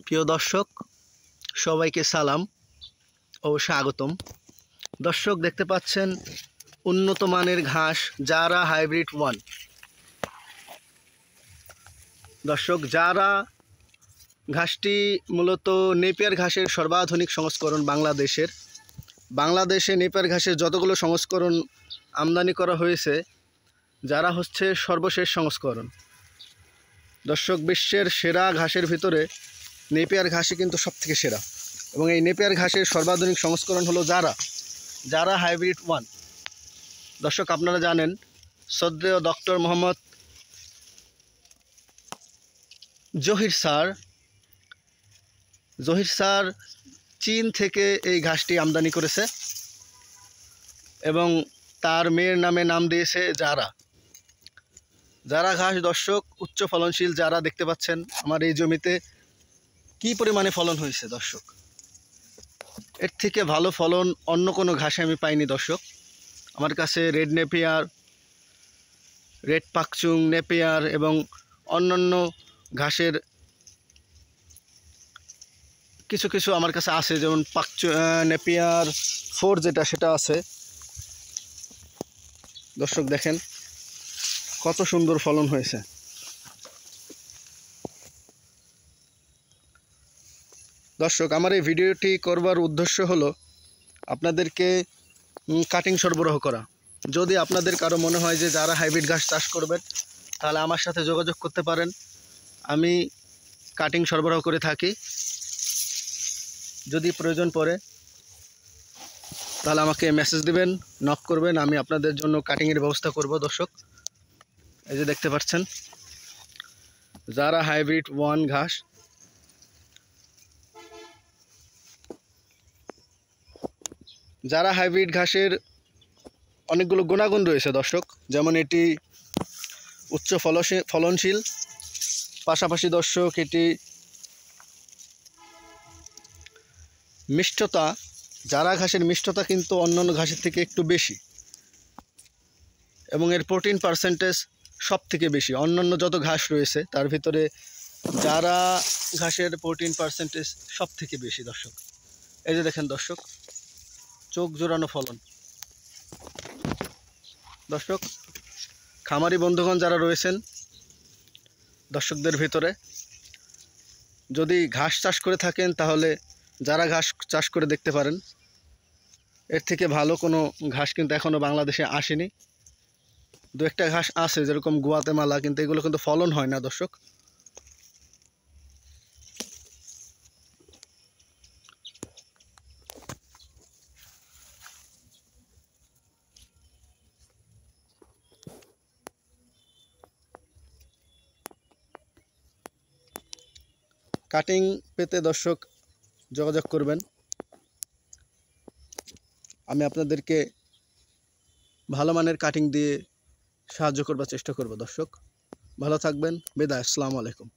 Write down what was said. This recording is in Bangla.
প্রিয় দর্শক, সবাইকে সালাম ও স্বাগতম। দর্শক, দেখতে পাচ্ছেন উন্নত মানের ঘাস জারা হাইব্রিড 1। দর্শক, জারা ঘাসটি মূলত নেপিয়ার ঘাসের সর্বাধুনিক সংস্করণ। বাংলাদেশে নেপিয়ার ঘাসের যতগুলো সংস্করণ আমদানি করা হয়েছে, জারা হচ্ছে সর্বশেষ সংস্করণ। দর্শক, বিশ্বের সেরা ঘাসের ভিতরে নেপিয়ার ঘাসই কিন্তু সবথেকে সেরা, এবং এই নেপিয়ার ঘাসের সর্বাধুনিক সংস্করণ হলো জারা হাইব্রিড 1। দর্শক, আপনারা জানেন শ্রদ্ধেয় ডক্টর মোহাম্মদ জহির স্যার চীন থেকে এই ঘাসটি আমদানি করেছে এবং তার মেয়ের নামে নাম দিয়েছে জারা ঘাস। দর্শক, উচ্চ ফলনশীল জারা দেখতে পাচ্ছেন আমার এই জমিতে কি পরিমাণে ফলন হয়েছে। দর্শক, এর থেকে ভালো ফলন অন্য কোনো ঘাসে আমি পাইনি। দর্শক, আমার কাছে red Napier, red Pakchong Napier এবং অন্যান্য ঘাসের কিছু আমার কাছে আছে, যেমন নেপিয়ার 4 সেটা আছে। দর্শক, দেখেন কত সুন্দর ফলন হয়েছে। দর্শক, আমার এই ভিডিওটি করবার উদ্দেশ্য হলো আপনাদেরকে কাটিং সরবরাহ করা। যদি আপনাদের কারো মনে হয় যে যারা হাইব্রিড ঘাস চাষ করবেন, তাহলে আমার সাথে যোগাযোগ করতে পারেন। আমি কাটিং সরবরাহ করে থাকি। যদি প্রয়োজন পড়ে তাহলে আমাকে মেসেজ দিবেন, নক করবেন, আমি আপনাদের জন্য কাটিংয়ের ব্যবস্থা করব। দর্শক, এই যে দেখতে পাচ্ছেন জারা হাইব্রিড 1 ঘাস। জারা হাইব্রিড ঘাসের অনেকগুলো গুণাগুণ রয়েছে। দর্শক, যেমন এটি উচ্চ ফলনশীল, পাশাপাশি দর্শক এটি মিষ্টতা, জারা ঘাসের মিষ্টতা কিন্তু অন্যান্য ঘাসের থেকে একটু বেশি, এবং এর প্রোটিন পার্সেন্টেজ সব থেকে বেশি। অন্যান্য যত ঘাস রয়েছে তার ভিতরে জারা ঘাসের প্রোটিন পার্সেন্টেজ সব থেকে বেশি। দর্শক, এই যে দেখেন দর্শক, চোখ জোড়ানো ফলন। দর্শক, খামারি বন্ধুগণ যারা রয়েছেন দর্শকদের ভিতরে, যদি ঘাস চাষ করে থাকেন তাহলে যারা ঘাস চাষ করে দেখতে পারেন। এর থেকে ভালো কোনো ঘাস কিন্তু এখনও বাংলাদেশে আসেনি। দু একটা ঘাস আছে যেরকম গুয়াতেমালা, কিন্তু এগুলো কিন্তু ফলন হয় না। দর্শক, কাটিং পেতে দর্শক যোগাযোগ করবেন। আমি আপনাদেরকে ভালো মানের কাটিং দিয়ে সাহায্য করবার চেষ্টা করব। দর্শক, ভালো থাকবেন। বিদায়। আসসালামু আলাইকুম।